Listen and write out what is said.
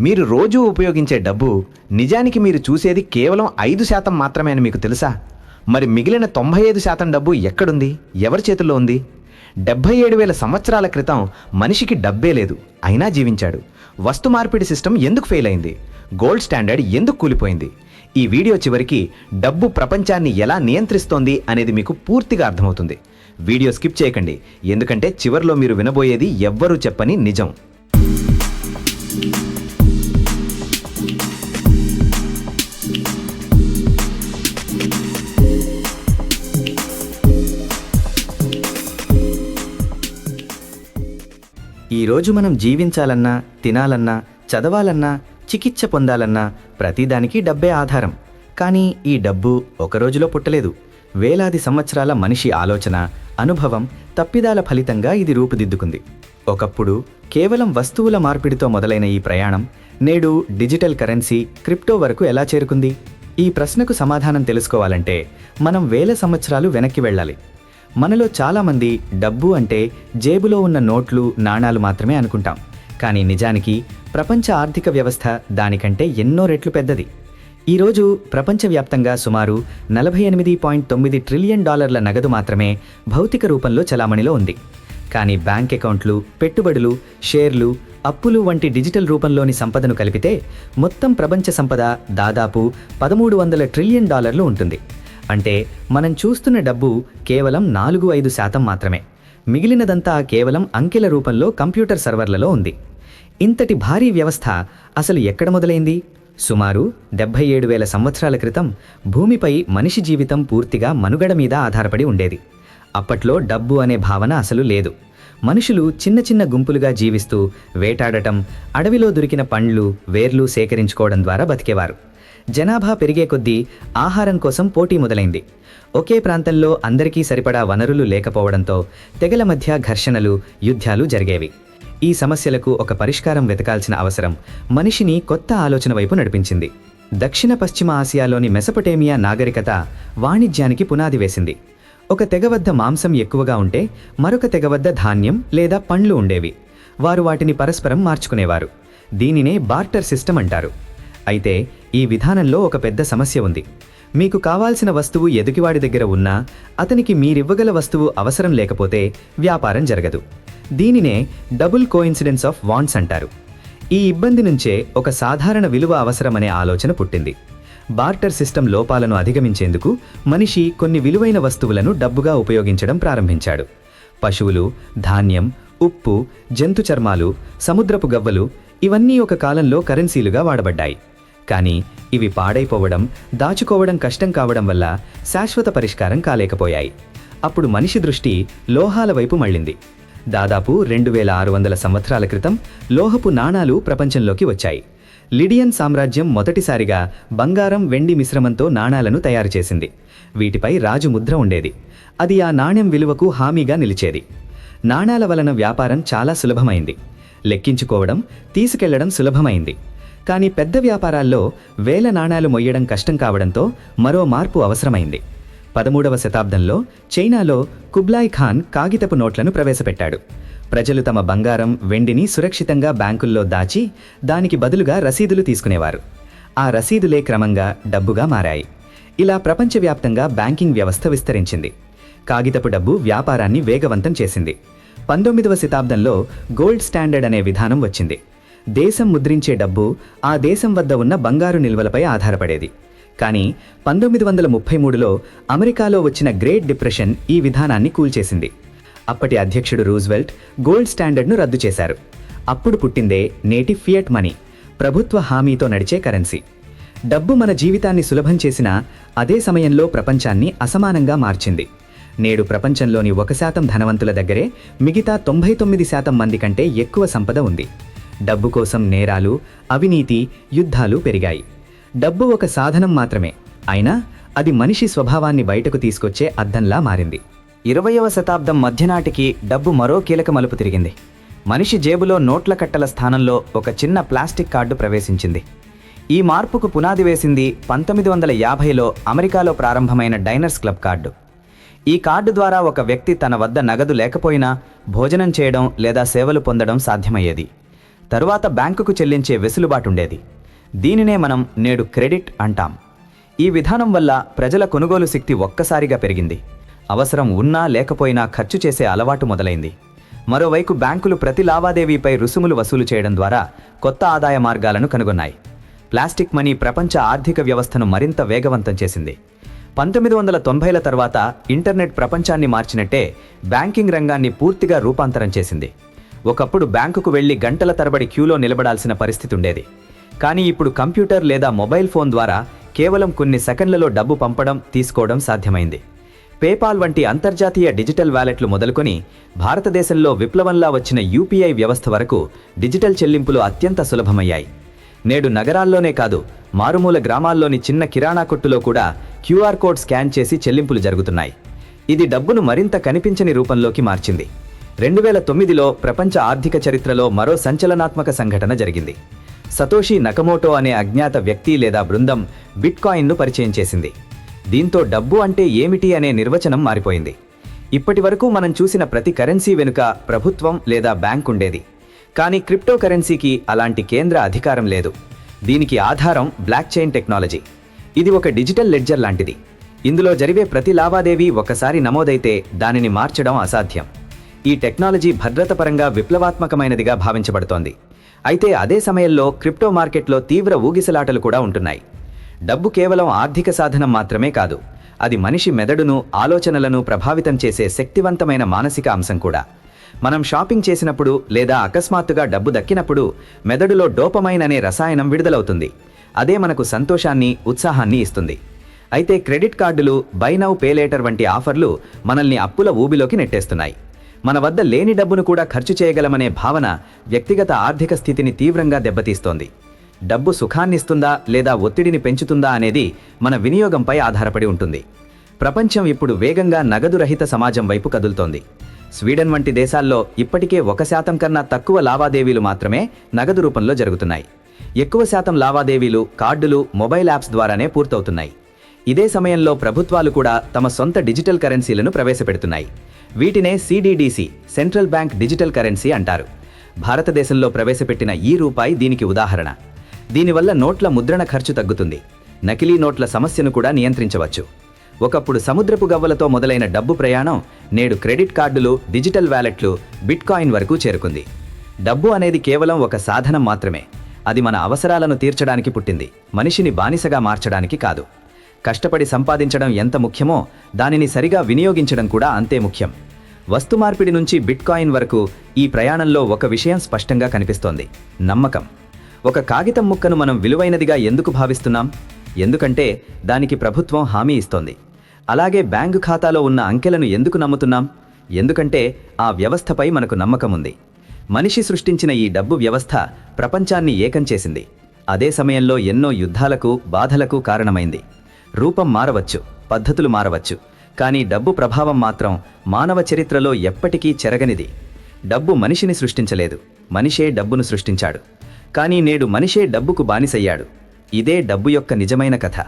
మీరు రోజూ ఉపయోగించే డబ్బు నిజానికి మీరు చూసేది కేవలం 5% మాత్రమే అని మీకు తెలుసా? మరి మిగిలిన 95% డబ్బు ఎక్కడుంది, ఎవరి చేతుల్లో ఉంది? 77,000 సంవత్సరాల క్రితం మనిషికి డబ్బే లేదు, అయినా జీవించాడు. వస్తు మార్పిడి సిస్టమ్ ఎందుకు ఫెయిల్ అయింది? గోల్డ్ స్టాండర్డ్ ఎందుకు కూలిపోయింది? ఈ వీడియో చివరికి డబ్బు ప్రపంచాన్ని ఎలా నియంత్రిస్తోంది అనేది మీకు పూర్తిగా అర్థమవుతుంది. వీడియో స్కిప్ చేయకండి, ఎందుకంటే చివర్లో మీరు వినబోయేది ఎవ్వరూ చెప్పని నిజం. ఈరోజు మనం జీవించాలన్నా, తినాలన్నా, చదవాలన్నా, చికిత్స పొందాలన్నా ప్రతిదానికి డబ్బే ఆధారం. కానీ ఈ డబ్బు ఒక రోజులో పుట్టలేదు. వేలాది సంవత్సరాల మనిషి ఆలోచన, అనుభవం, తప్పిదాల ఫలితంగా ఇది రూపుదిద్దుకుంది. ఒకప్పుడు కేవలం వస్తువుల మార్పిడితో మొదలైన ఈ ప్రయాణం నేడు డిజిటల్ కరెన్సీ, క్రిప్టో వరకు ఎలా చేరుకుంది? ఈ ప్రశ్నకు సమాధానం తెలుసుకోవాలంటే మనం వేల సంవత్సరాలు వెనక్కి వెళ్ళాలి. మనలో చాలామంది డబ్బు అంటే జేబులో ఉన్న నోట్లు, నాణాలు మాత్రమే అనుకుంటాం. కానీ నిజానికి ప్రపంచ ఆర్థిక వ్యవస్థ దానికంటే ఎన్నో రెట్లు పెద్దది. ఈరోజు ప్రపంచవ్యాప్తంగా సుమారు $48.9 ట్రిలియన్ నగదు మాత్రమే భౌతిక రూపంలో చలామణిలో ఉంది. కానీ బ్యాంక్ అకౌంట్లు, పెట్టుబడులు, షేర్లు, అప్పులు వంటి డిజిటల్ రూపంలోని సంపదను కలిపితే మొత్తం ప్రపంచ సంపద దాదాపు $1,300 ట్రిలియన్ ఉంటుంది. అంటే మనం చూస్తున్న డబ్బు కేవలం 4-5% మాత్రమే. మిగిలినదంతా కేవలం అంకెల రూపంలో కంప్యూటర్ సర్వర్లలో ఉంది. ఇంతటి భారీ వ్యవస్థ అసలు ఎక్కడ మొదలైంది? సుమారు 77,000 సంవత్సరాల క్రితం భూమిపై మనిషి జీవితం పూర్తిగా మనుగడ మీద ఆధారపడి ఉండేది. అప్పట్లో డబ్బు అనే భావన అసలు లేదు. మనుషులు చిన్న చిన్న గుంపులుగా జీవిస్తూ వేటాడటం, అడవిలో దొరికిన పండ్లు, వేర్లు సేకరించుకోవడం ద్వారా బతికేవారు. జనాభా పెరిగే కొద్దీ ఆహారం కోసం పోటీ మొదలైంది. ఒకే ప్రాంతంలో అందరికీ సరిపడా వనరులు లేకపోవడంతో తెగల మధ్య ఘర్షణలు, యుద్ధాలు జరిగేవి. ఈ సమస్యలకు ఒక పరిష్కారం వెతకాల్సిన అవసరం మనిషిని కొత్త ఆలోచన వైపు నడిపించింది. దక్షిణ పశ్చిమ ఆసియాలోని మెసొపొటేమియా నాగరికత వాణిజ్యానికి పునాది వేసింది. ఒక తెగ వద్ద మాంసం ఎక్కువగా ఉంటే మరొక తెగ వద్ద ధాన్యం లేదా పండ్లు ఉండేవి. వారు వాటిని పరస్పరం మార్చుకునేవారు. దీనినే బార్టర్ సిస్టమ్ అంటారు. అయితే ఈ విధానంలో ఒక పెద్ద సమస్య ఉంది. మీకు కావాల్సిన వస్తువు ఎదుటివాడి దగ్గర ఉన్నా అతనికి మీరివ్వగల వస్తువు అవసరం లేకపోతే వ్యాపారం జరగదు. దీనినే డబుల్ కోఇన్సిడెన్స్ ఆఫ్ వాంట్స్ అంటారు. ఈ ఇబ్బంది నుంచే ఒక సాధారణ విలువ అవసరమనే ఆలోచన పుట్టింది. బార్టర్ సిస్టమ్ లోపాలను అధిగమించేందుకు మనిషి కొన్ని విలువైన వస్తువులను డబ్బుగా ఉపయోగించడం ప్రారంభించాడు. పశువులు, ధాన్యం, ఉప్పు, జంతు చర్మాలు, సముద్రపు గవ్వలు ఇవన్నీ ఒక కాలంలో కరెన్సీలుగా వాడబడ్డాయి. కానీ ఇవి పాడైపోవడం, దాచుకోవడం కష్టం కావడం వల్ల శాశ్వత పరిష్కారం కాలేకపోయాయి. అప్పుడు మనిషి దృష్టి లోహాల వైపు మళ్ళింది. దాదాపు 2,600 సంవత్సరాల క్రితం లోహపు నాణాలు ప్రపంచంలోకి వచ్చాయి. లిడియన్ సామ్రాజ్యం మొదటిసారిగా బంగారం, వెండి మిశ్రమంతో నాణాలను తయారు చేసింది. వీటిపై రాజు ముద్ర ఉండేది. అది ఆ నాణ్యం విలువకు హామీగా నిలిచేది. నాణాల వలన వ్యాపారం చాలా సులభమైంది. లెక్కించుకోవడం, తీసుకెళ్లడం సులభమైంది. కానీ పెద్ద వ్యాపారాల్లో వేల నాణాలు మొయ్యడం కష్టం కావడంతో మరో మార్పు అవసరమైంది. 13వ శతాబ్దంలో చైనాలో కుబ్లాయ్ ఖాన్ కాగితపు నోట్లను ప్రవేశపెట్టాడు. ప్రజలు తమ బంగారం, వెండిని సురక్షితంగా బ్యాంకుల్లో దాచి దానికి బదులుగా రసీదులు తీసుకునేవారు. ఆ రసీదులే క్రమంగా డబ్బుగా మారాయి. ఇలా ప్రపంచవ్యాప్తంగా బ్యాంకింగ్ వ్యవస్థ విస్తరించింది. కాగితపు డబ్బు వ్యాపారాన్ని వేగవంతం చేసింది. 19వ శతాబ్దంలో గోల్డ్ స్టాండర్డ్ అనే విధానం వచ్చింది. దేశం ముద్రించే డబ్బు ఆ దేశం వద్ద ఉన్న బంగారు నిల్వలపై ఆధారపడేది. కానీ 1933లో అమెరికాలో వచ్చిన గ్రేట్ డిప్రెషన్ ఈ విధానాన్ని కూల్చేసింది. అప్పటి అధ్యక్షుడు రూజ్వెల్ట్ గోల్డ్ స్టాండర్డ్ను రద్దు చేశారు. అప్పుడు పుట్టిందే నేటి ఫియట్ మనీ, ప్రభుత్వ హామీతో నడిచే కరెన్సీ. డబ్బు మన జీవితాన్ని సులభం చేసినా అదే సమయంలో ప్రపంచాన్ని అసమానంగా మార్చింది. నేడు ప్రపంచంలోని 1% ధనవంతుల దగ్గరే మిగతా 99% మంది కంటే ఎక్కువ సంపద ఉంది. డబ్బు కోసం నేరాలు, అవినీతి, యుద్ధాలు పెరిగాయి. డబ్బు ఒక సాధనం మాత్రమే, అయినా అది మనిషి స్వభావాన్ని బయటకు తీసుకొచ్చే అద్దంలా మారింది. 20వ శతాబ్దం మధ్యనాటికి డబ్బు మరో కీలక మలుపు తిరిగింది. మనిషి జేబులో నోట్ల కట్టల స్థానంలో ఒక చిన్న ప్లాస్టిక్ కార్డు ప్రవేశించింది. ఈ మార్పుకు పునాది వేసింది 1950లో అమెరికాలో ప్రారంభమైన డైనర్స్ క్లబ్ కార్డు. ఈ కార్డు ద్వారా ఒక వ్యక్తి తన వద్ద నగదు లేకపోయినా భోజనం చేయడం లేదా సేవలు పొందడం సాధ్యమయ్యేది. తరువాత బ్యాంకుకు చెల్లించే వెసులుబాటుండేది. దీనినే మనం నేడు క్రెడిట్ అంటాం. ఈ విధానం వల్ల ప్రజల కొనుగోలు శక్తి ఒక్కసారిగా పెరిగింది. అవసరం ఉన్నా లేకపోయినా ఖర్చు చేసే అలవాటు మొదలైంది. మరోవైపు బ్యాంకులు ప్రతి లావాదేవీపై రుసుములు వసూలు చేయడం ద్వారా కొత్త ఆదాయ మార్గాలను కనుగొన్నాయి. ప్లాస్టిక్ మనీ ప్రపంచ ఆర్థిక వ్యవస్థను మరింత వేగవంతం చేసింది. 1990ల తర్వాత ఇంటర్నెట్ ప్రపంచాన్ని మార్చినట్టే బ్యాంకింగ్ రంగాన్ని పూర్తిగా రూపాంతరం చేసింది. ఒకప్పుడు బ్యాంకుకు వెళ్లి గంటల తరబడి క్యూలో నిలబడాల్సిన పరిస్థితి ఉండేది. కానీ ఇప్పుడు కంప్యూటర్ లేదా మొబైల్ ఫోన్ ద్వారా కేవలం కొన్ని సెకండ్లలో డబ్బు పంపడం, తీసుకోవడం సాధ్యమైంది. పేపాల్ వంటి అంతర్జాతీయ డిజిటల్ వాలెట్లు మొదలుకొని భారతదేశంలో విప్లవంలా వచ్చిన యూపీఐ వ్యవస్థ వరకు డిజిటల్ చెల్లింపులు అత్యంత సులభమయ్యాయి. నేడు నగరాల్లోనే కాదు, మారుమూల గ్రామాల్లోని చిన్న కిరాణా కొట్టులో కూడా క్యూఆర్ కోడ్ స్కాన్ చేసి చెల్లింపులు జరుగుతున్నాయి. ఇది డబ్బును మరింత కనిపించని రూపంలోకి మార్చింది. 2009లో ప్రపంచ ఆర్థిక చరిత్రలో మరో సంచలనాత్మక సంఘటన జరిగింది. సతోషి నకమోటో అనే అజ్ఞాత వ్యక్తి లేదా బృందం బిట్కాయిన్ను పరిచయం చేసింది. దీంతో డబ్బు అంటే ఏమిటి అనే నిర్వచనం మారిపోయింది. ఇప్పటి వరకు మనం చూసిన ప్రతి కరెన్సీ వెనుక ప్రభుత్వం లేదా బ్యాంక్ ఉండేది. కానీ క్రిప్టో కరెన్సీకి అలాంటి కేంద్ర అధికారం లేదు. దీనికి ఆధారం బ్లాక్ చైన్ టెక్నాలజీ. ఇది ఒక డిజిటల్ లెడ్జర్ లాంటిది. ఇందులో జరిగే ప్రతి లావాదేవీ ఒకసారి నమోదైతే దానిని మార్చడం అసాధ్యం. ఈ టెక్నాలజీ భద్రతపరంగా విప్లవాత్మకమైనదిగా భావించబడుతోంది. అయితే అదే సమయంలో క్రిప్టో మార్కెట్లో తీవ్ర ఊగిసలాటలు కూడా ఉంటున్నాయి. డబ్బు కేవలం ఆర్థిక సాధనం మాత్రమే కాదు, అది మనిషి మెదడును, ఆలోచనలను ప్రభావితం చేసే శక్తివంతమైన మానసిక అంశం కూడా. మనం షాపింగ్ చేసినప్పుడు లేదా అకస్మాత్తుగా డబ్బు దక్కినప్పుడు మెదడులో డోపమైన్ అనే రసాయనం విడుదలవుతుంది. అదే మనకు సంతోషాన్ని, ఉత్సాహాన్ని ఇస్తుంది. అయితే క్రెడిట్ కార్డులు, బై నౌ పే లేటర్ వంటి ఆఫర్లు మనల్ని అప్పుల ఊబిలోకి నెట్టేస్తున్నాయి. మన వద్ద లేని డబ్బును కూడా ఖర్చు చేయగలమనే భావన వ్యక్తిగత ఆర్థిక స్థితిని తీవ్రంగా దెబ్బతీస్తోంది. డబ్బు సుఖాన్నిస్తుందా లేదా ఒత్తిడిని పెంచుతుందా అనేది మన వినియోగంపై ఆధారపడి ఉంటుంది. ప్రపంచం ఇప్పుడు వేగంగా నగదు రహిత సమాజం వైపు కదులుతోంది. స్వీడన్ వంటి దేశాల్లో ఇప్పటికే 1% కన్నా తక్కువ లావాదేవీలు మాత్రమే నగదు రూపంలో జరుగుతున్నాయి. ఎక్కువ శాతం లావాదేవీలు కార్డులు, మొబైల్ యాప్స్ ద్వారానే పూర్తవుతున్నాయి. ఇదే సమయంలో ప్రభుత్వాలు కూడా తమ సొంత డిజిటల్ కరెన్సీలను ప్రవేశపెడుతున్నాయి. వీటినే సిడిడిసి, సెంట్రల్ బ్యాంక్ డిజిటల్ కరెన్సీ అంటారు. భారతదేశంలో ప్రవేశపెట్టిన ఈ రూపాయి దీనికి ఉదాహరణ. దీనివల్ల నోట్ల ముద్రణ ఖర్చు తగ్గుతుంది. నకిలీ నోట్ల సమస్యను కూడా నియంత్రించవచ్చు. ఒకప్పుడు సముద్రపు గవ్వలతో మొదలైన డబ్బు ప్రయాణం నేడు క్రెడిట్ కార్డులు, డిజిటల్ వ్యాలెట్లు, బిట్కాయిన్ వరకు చేరుకుంది. డబ్బు అనేది కేవలం ఒక సాధనం మాత్రమే. అది మన అవసరాలను తీర్చడానికి పుట్టింది, మనిషిని బానిసగా మార్చడానికి కాదు. కష్టపడి సంపాదించడం ఎంత ముఖ్యమో దానిని సరిగా వినియోగించడం కూడా అంతే ముఖ్యం. వస్తు మార్పిడి నుంచి బిట్కాయిన్ వరకు ఈ ప్రయాణంలో ఒక విషయం స్పష్టంగా కనిపిస్తోంది: నమ్మకం. ఒక కాగితం ముక్కను మనం విలువైనదిగా ఎందుకు భావిస్తున్నాం? ఎందుకంటే దానికి ప్రభుత్వం హామీ ఇస్తోంది. అలాగే బ్యాంకు ఖాతాలో ఉన్న అంకెలను ఎందుకు నమ్ముతున్నాం? ఎందుకంటే ఆ వ్యవస్థపై మనకు నమ్మకం ఉంది. మనిషి సృష్టించిన ఈ డబ్బు వ్యవస్థ ప్రపంచాన్ని ఏకం చేసింది. అదే సమయంలో ఎన్నో యుద్ధాలకు, బాధలకు కారణమైంది. రూపం మారవచ్చు, పద్ధతులు మారవచ్చు, కానీ డబ్బు ప్రభావం మాత్రం మానవ చరిత్రలో ఎప్పటికీ చెరగనిది. డబ్బు మనిషిని సృష్టించలేదు, మనిషే డబ్బును సృష్టించాడు. కానీ నేడు మనిషే డబ్బుకు బానిసయ్యాడు. ఇదే డబ్బు యొక్క నిజమైన కథ.